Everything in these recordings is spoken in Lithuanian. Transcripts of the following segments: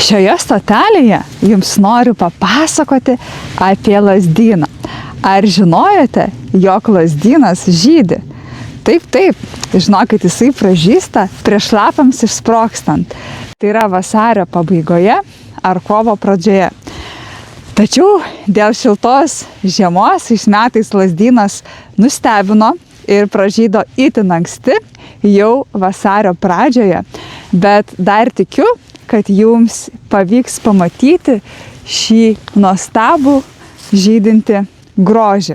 Šioje stotelėje jums noriu papasakoti apie lazdyną. Ar žinojote, jog lazdynas žydi? Taip, žinokit, jisai pražysta prieš lapams išsprogstant. Tai yra vasario pabaigoje ar kovo pradžioje. Tačiau dėl šiltos žiemos šiais metais lazdynas nustebino ir pražydo itin anksti, jau vasario pradžioje. Bet dar tikiu, kad jums pavyks pamatyti šį nuostabų žydintį grožį.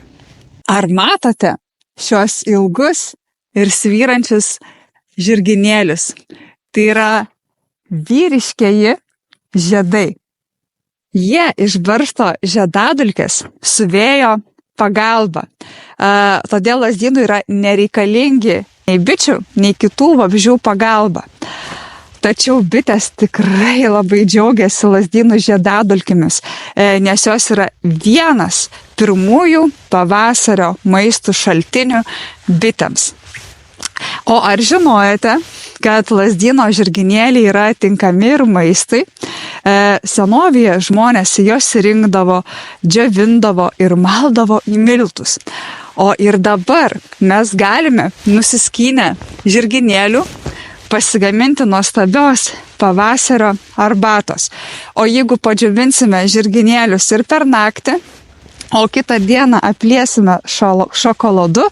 Ar matote šios ilgus ir svyrančius žirginėlius? Tai yra vyriškieji žiedai. Jie išbarsto žiedadulkes su vėjo pagalba. Todėl lazdynui yra nereikalingi nei bičių, nei kitų vabzdžių pagalba. Tačiau bitės tikrai labai džiaugiasi lazdynų žiedadulkėmis, nes jos yra vienas pirmųjų pavasario maistų šaltinių bitėms. O ar žinojate, kad lazdyno žirginėliai yra tinkami ir maistui? Senovėje žmonės jos rinkdavo, džiovindavo ir maldavo į miltus. O ir dabar mes galime nusiskynę žirginėlių pasigaminti nuostabios pavasario arbatos. O jeigu padžiovinsime žirginėlius ir per naktį, o kitą dieną apliesime šokoladu,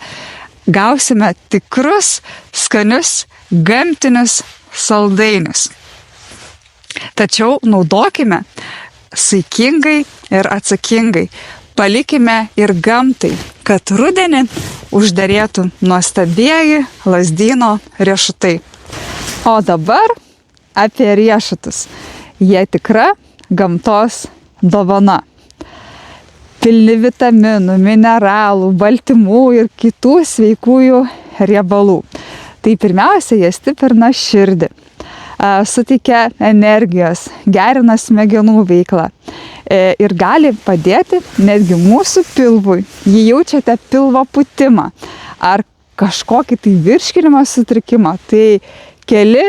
gausime tikrus, skanius, gamtinius saldainius. Tačiau naudokime saikingai ir atsakingai. Palikime ir gamtai, kad rudenį užderėtų nuostabieji lazdyno riešutai. O dabar apie riešutus. Jie tikra gamtos dovana. Pilni vitaminų, mineralų, baltymų ir kitų sveikųjų riebalų. Tai pirmiausia, jie stiprina širdį, suteikia energijos, gerina smegenų veiklą ir gali padėti netgi mūsų pilvui. Jei jaučiate pilvo pūtimą ar kažkokį tai virškinimo sutrikimą, tai keli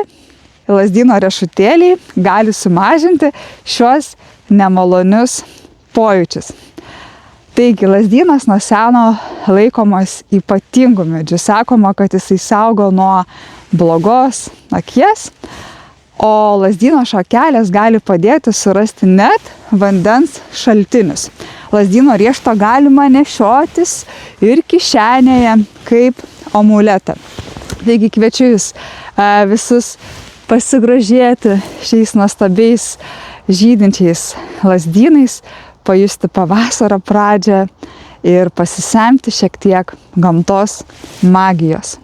lazdyno riešutėliai gali sumažinti šios nemalonius pojūčius. Taigi, lazdynas nuo seno laikomas ypatingų medžių. Sakoma, kad jisai saugo nuo blogos akies, o lazdyno šakelės gali padėti surasti net vandens šaltinius. Lazdyno riešutą galima nešiotis ir kišenėje kaip amuletą. Taigi kviečiu jūs visus pasigrožėti šiais nuostabiais žydinčiais lazdynais, pajusti pavasario pradžią ir pasisemti šiek tiek gamtos magijos.